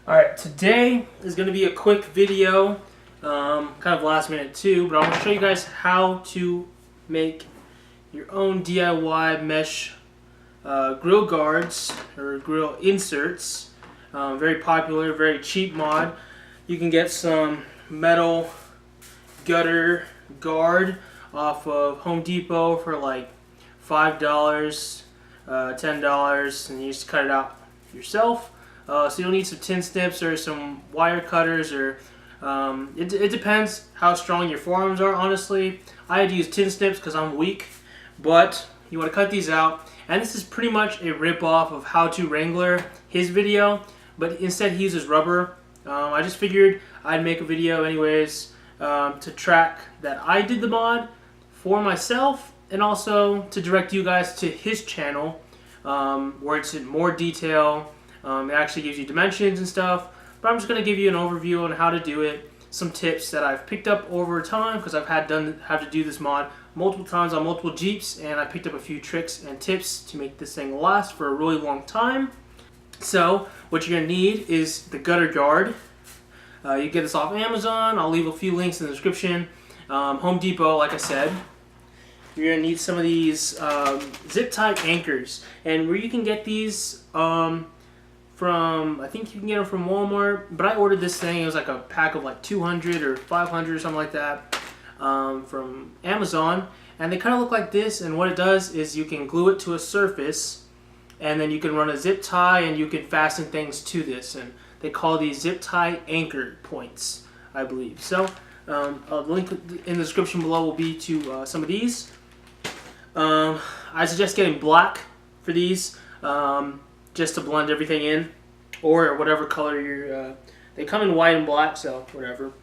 Alright, today is going to be a quick video, kind of last minute too, but I'm going to show you guys how to make your own DIY mesh grill guards or grill inserts. Very popular, very cheap mod. You can get some metal gutter guard off of Home Depot for like $5, $10, and you just cut it out yourself. So you'll need some tin snips or some wire cutters, or it depends how strong your forearms are, honestly. I had to use tin snips because I'm weak, but you want to cut these out. And this is pretty much a rip-off of How to Wrangler, his video, but instead he uses rubber. I just figured I'd make a video anyways to track that I did the mod for myself, and also to direct you guys to his channel where it's in more detail. It actually gives you dimensions and stuff, but I'm just going to give you an overview on how to do it, some tips that I've picked up over time because I've had to do this mod multiple times on multiple Jeeps, and I picked up a few tricks and tips to make this thing last for a really long time. So what you're going to need is the gutter guard. You get this off Amazon. I'll leave a few links in the description. Home Depot, like I said. You're going to need some of these zip tie anchors, and where you can get these from, I think you can get them from Walmart, but I ordered this thing. It was like a pack of like 200 or 500 or something like that from Amazon, and they kind of look like this, and what it does is you can glue it to a surface, and then you can run a zip tie and you can fasten things to this, and they call these zip tie anchor points, I believe. So a link in the description below will be to some of these. I suggest getting black for these, just to blend everything in, or whatever color you're, they come in white and black, so whatever.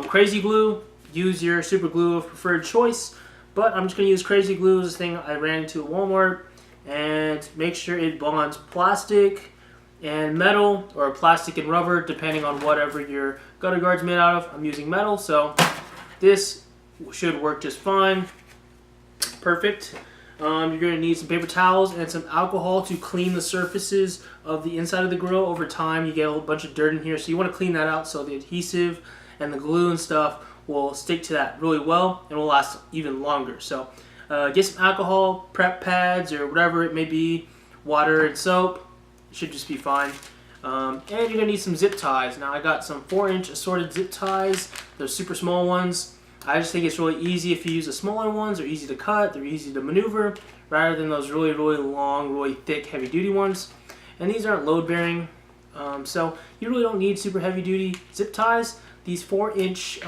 Crazy glue, use your super glue of preferred choice, but I'm just going to use crazy glue. This thing I ran into at Walmart, and make sure it bonds plastic and metal, or plastic and rubber, depending on whatever your gutter guard's made out of. I'm using metal, so this should work just fine. Perfect. You're going to need some paper towels and some alcohol to clean the surfaces of the inside of the grill. Over time you get a whole bunch of dirt in here, so you want to clean that out so the adhesive and the glue and stuff will stick to that really well and will last even longer. So get some alcohol, prep pads, or whatever it may be, water and soap. It should just be fine. And you're going to need some zip ties. Now I got some 4-inch assorted zip ties. They're super small ones. I just think it's really easy if you use the smaller ones. They're easy to cut, they're easy to maneuver, rather than those really long, really thick, heavy-duty ones. And these aren't load-bearing, so you really don't need super heavy-duty zip ties. These 4-inch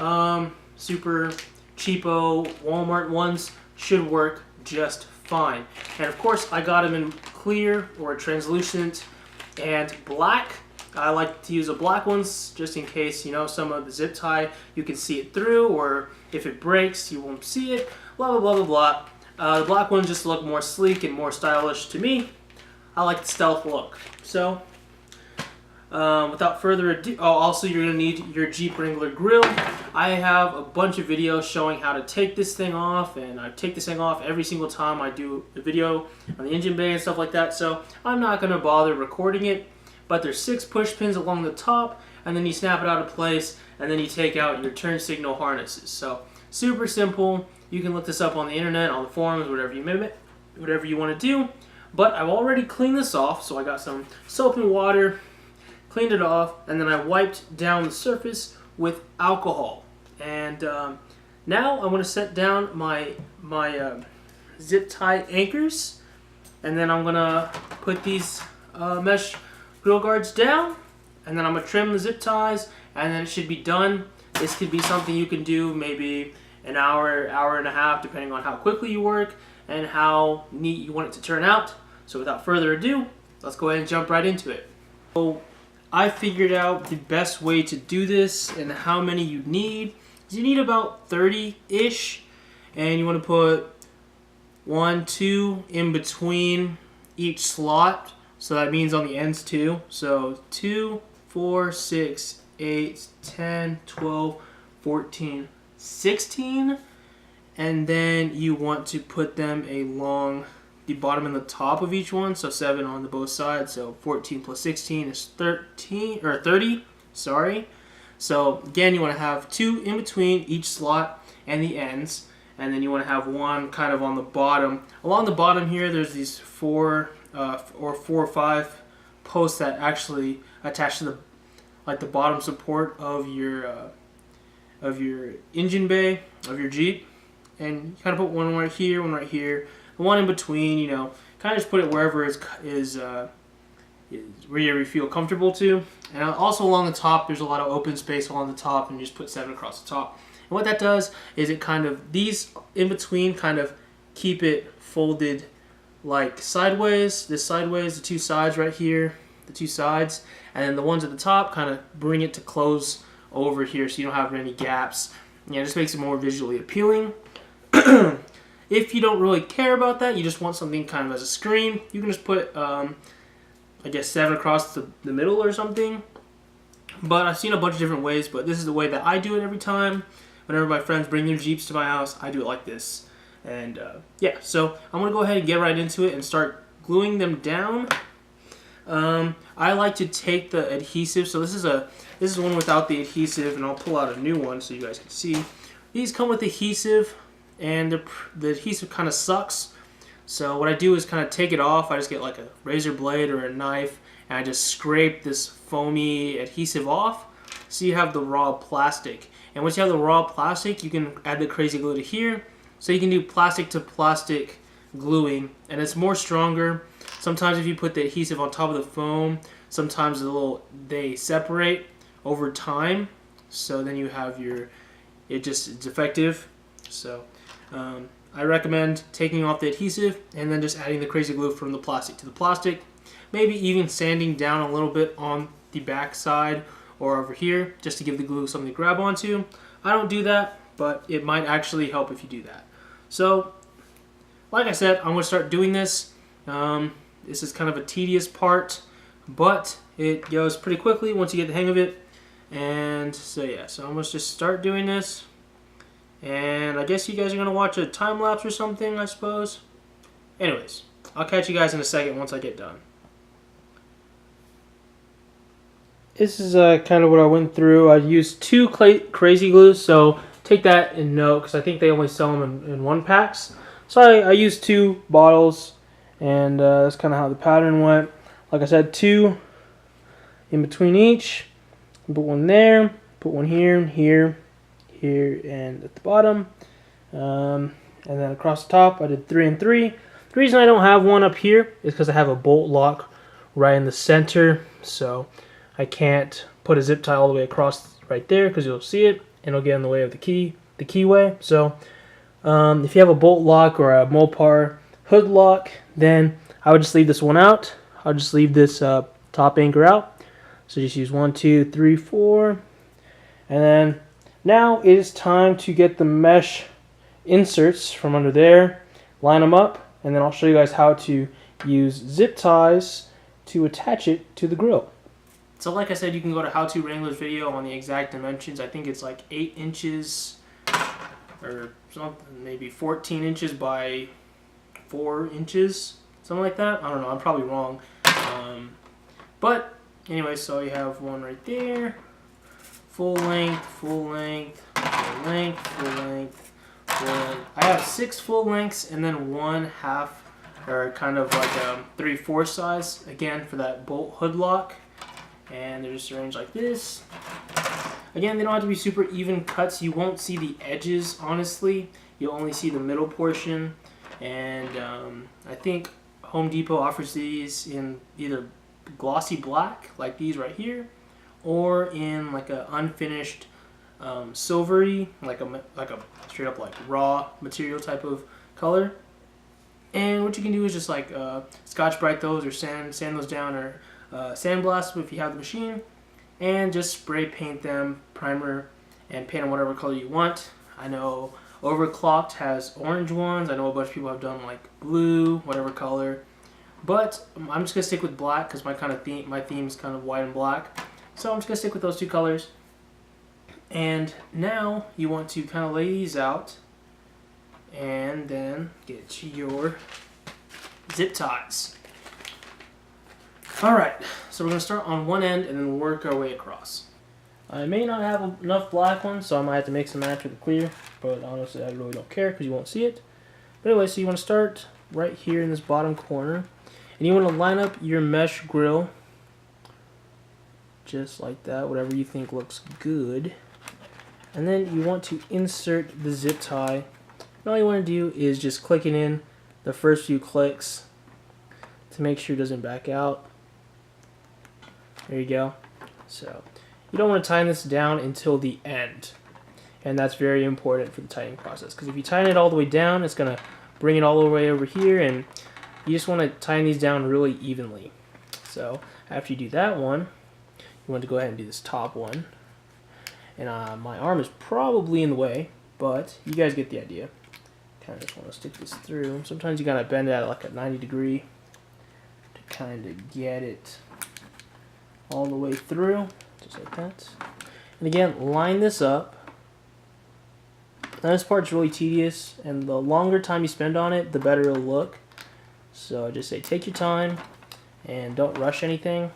super cheapo Walmart ones should work just fine. And of course, I got them in clear or translucent and black. I like to use the black ones just in case, you know, some of the zip tie you can see it through, or if it breaks you won't see it, blah blah blah blah blah. The black ones just look more sleek and more stylish to me. I like the stealth look. So without further ado, also you're going to need your Jeep Wrangler grill. I have a bunch of videos showing how to take this thing off, and I take this thing off every single time I do a video on the engine bay and stuff like that, so I'm not going to bother recording it. But there's 6 push pins along the top, and then you snap it out of place, and then you take out your turn signal harnesses. So super simple. You can look this up on the internet, on the forums, whatever you want to do. But I've already cleaned this off, so I got some soap and water, cleaned it off, and then I wiped down the surface with alcohol. And now I want to set down my zip tie anchors, and then I'm gonna put these mesh grill guards down, and then I'm going to trim the zip ties, and then it should be done. This could be something you can do maybe an hour, hour and a half, depending on how quickly you work and how neat you want it to turn out. So without further ado, let's go ahead and jump right into it. So I figured out the best way to do this and how many you need. You need about 30-ish, and you want to put 1, 2 in between each slot. So that means on the ends too. So 2, 4, 6, 8, 10, 12, 14, 16. And then you want to put them along the bottom and the top of each one, so 7 on the both sides. So 14 plus 16 is 30. Sorry. So again, you want to have 2 in between each slot and the ends, and then you want to have 1 kind of on the bottom. Along the bottom here, there's these 4 or 5 posts that actually attach to the bottom support of your engine bay of your Jeep, and you kind of put one right here, the one in between. You know, kind of just put it wherever is where you feel comfortable to. And also along the top, there's a lot of open space along the top, and you just put 7 across the top. And what that does is it kind of, these in between kind of keep it folded like sideways. This sideways, the 2 sides right here, the 2 sides, and then the ones at the top kind of bring it to close over here, so you don't have any gaps. Yeah, it just makes it more visually appealing. If you don't really care about that, you just want something kind of as a screen, you can just put I guess 7 across the middle or something. But I've seen a bunch of different ways, but this is the way that I do it every time. Whenever my friends bring their Jeeps to my house, I do it like this. And yeah, so I'm going to go ahead and get right into it and start gluing them down. I like to take the adhesive, so this is one without the adhesive, and I'll pull out a new one so you guys can see. These come with adhesive, and the adhesive kind of sucks. So what I do is kind of take it off. I just get like a razor blade or a knife, and I just scrape this foamy adhesive off, so you have the raw plastic. And once you have the raw plastic, you can add the crazy glue to here, so you can do plastic to plastic gluing, and it's more stronger. Sometimes if you put the adhesive on top of the foam, sometimes they separate over time, so then you have it's effective. So I recommend taking off the adhesive and then just adding the crazy glue from the plastic to the plastic. Maybe even sanding down a little bit on the back side or over here just to give the glue something to grab onto. I don't do that, but it might actually help if you do that. So like I said, I'm going to start doing this. This is kind of a tedious part, but it goes pretty quickly once you get the hang of it. And so yeah, so I'm going to just start doing this. And I guess you guys are going to watch a time lapse or something, I suppose. Anyways, I'll catch you guys in a second once I get done. This is kind of what I went through. I used 2 crazy glues, so take that in note because I think they only sell them in 1 packs. So I used 2 bottles, and that's kind of how the pattern went. Like I said, 2 in between each. Put 1 there, put 1 here, here, and at the bottom. And then across the top, I did 3 and 3. The reason I don't have 1 up here is because I have a bolt lock right in the center, so I can't put a zip tie all the way across right there because you'll see it and it'll get in the way of the keyway. So if you have a bolt lock or a Mopar hood lock, then I would just leave this one out. I'll just leave this top anchor out. So just use 1, 2, 3, 4, and then now it is time to get the mesh inserts from under there, line them up, and then I'll show you guys how to use zip ties to attach it to the grill. So like I said, you can go to How To Wrangler's video on the exact dimensions. I think it's like 8 inches or something, maybe 14 inches by 4 inches, something like that. I don't know, I'm probably wrong. But anyway, so you have one right there. Full length, full length, full length, full length, full length. I have 6 full lengths and then 1 half, or kind of like a 3/4 size, again for that bolt hood lock. And they're just arranged like this. Again, they don't have to be super even cuts. You won't see the edges, honestly. You'll only see the middle portion. And I think Home Depot offers these in either glossy black, like these right here, or in like a unfinished silvery, like a straight up like raw material type of color. And what you can do is just like Scotch-Brite those or sand those down, or sandblast them if you have the machine, and just spray paint them, primer, and paint them whatever color you want. I know Overclocked has orange ones. I know a bunch of people have done like blue, whatever color. But I'm just gonna stick with black because my theme is kind of white and black. So I'm just gonna stick with those 2 colors. And now you want to kind of lay these out, and then get your zip ties. Alright, so we're going to start on one end and then work our way across. I may not have enough black ones, so I might have to mix and match with the clear, but honestly I really don't care because you won't see it. But anyway, so you want to start right here in this bottom corner, and you want to line up your mesh grill just like that, whatever you think looks good. And then you want to insert the zip tie. And all you want to do is just click it in the first few clicks to make sure it doesn't back out. There you go. So you don't want to tighten this down until the end, and that's very important for the tightening process, because if you tighten it all the way down, it's going to bring it all the way over here, and you just want to tighten these down really evenly. So after you do that one, you want to go ahead and do this top one. And my arm is probably in the way, but you guys get the idea. Kind of just want to stick this through. Sometimes you gotta bend it at like a 90 degree to kind of get it all the way through, just like that. And again, line this up. Now this part's really tedious, and the longer time you spend on it, the better it'll look. So I just say take your time and don't rush anything,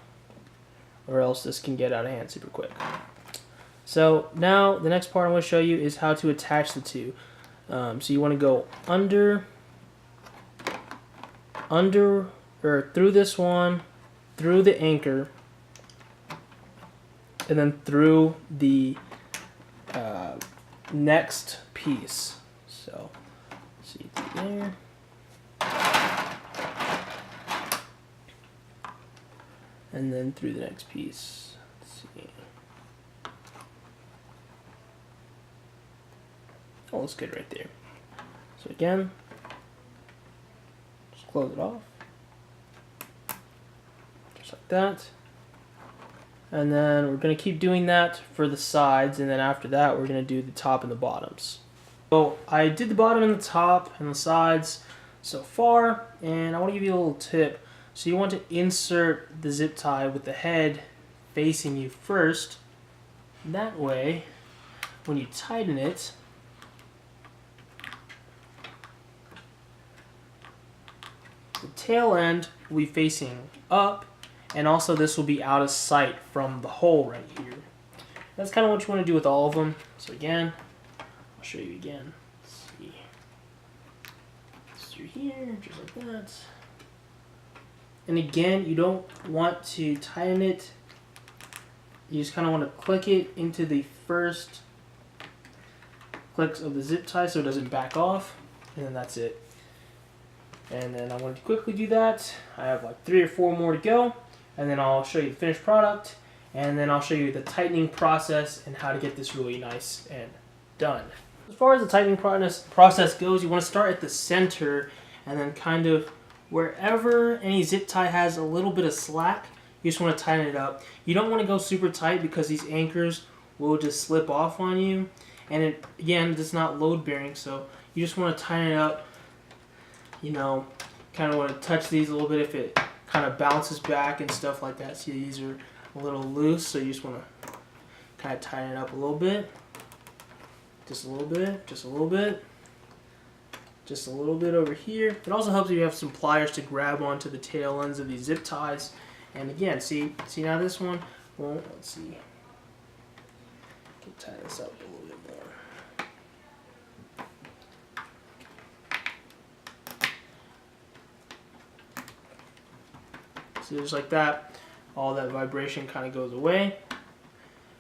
or else this can get out of hand super quick. So now the next part I'm going to show you is how to attach the two. So you want to go under or through this one, through the anchor, and then through the next piece. So see through there. And then through the next piece. Let's see. Oh, looks good right there. So again, just close it off. Just like that. And then we're going to keep doing that for the sides, and then after that we're going to do the top and the bottoms. So I did the bottom and the top and the sides so far, and I want to give you a little tip. So you want to insert the zip tie with the head facing you first. That way, when you tighten it, the tail end will be facing up, and also this will be out of sight from the hole right here. That's kind of what you want to do with all of them. So again, I'll show you again. Let's see. It's through here, just like that. And again, you don't want to tighten it. You just kind of want to click it into the first clicks of the zip tie so it doesn't back off, and then that's it. And then I want to quickly do that. I have like 3 or 4 more to go, and then I'll show you the finished product, and then I'll show you the tightening process and how to get this really nice and done. As far as the tightening process goes, you want to start at the center, and then kind of wherever any zip tie has a little bit of slack, you just want to tighten it up. You don't want to go super tight because these anchors will just slip off on you, and again, it's not load bearing, so you just want to tighten it up. You know, kind of want to touch these a little bit if it kind of bounces back and stuff like that. See, these are a little loose, so you just want to kind of tighten it up a little bit. Just a little bit, just a little bit. Just a little bit over here. It also helps if you have some pliers to grab onto the tail ends of these zip ties. And again, see now this one, well, let's see. Can tie this up a little bit more. So just like that, all that vibration kind of goes away.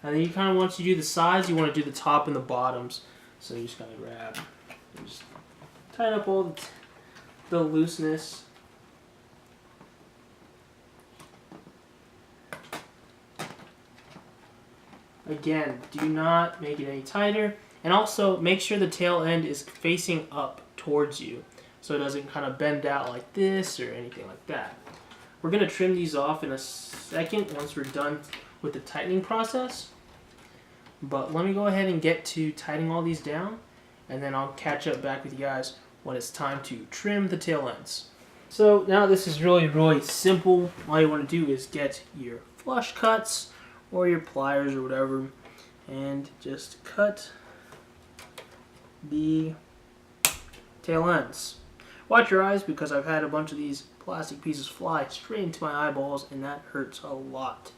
And then you kind of, once you do the sides, you want to do the top and the bottoms. So you just kind of grab and just tighten up all the looseness. Again, do not make it any tighter. And also, make sure the tail end is facing up towards you, so it doesn't kind of bend out like this or anything like that. We're going to trim these off in a second once we're done with the tightening process. But let me go ahead and get to tightening all these down, and then I'll catch up back with you guys when it's time to trim the tail ends. So now this is really simple. All you want to do is get your flush cuts or your pliers or whatever, and just cut the tail ends. Watch your eyes because I've had a bunch of these plastic pieces fly straight into my eyeballs and that hurts a lot.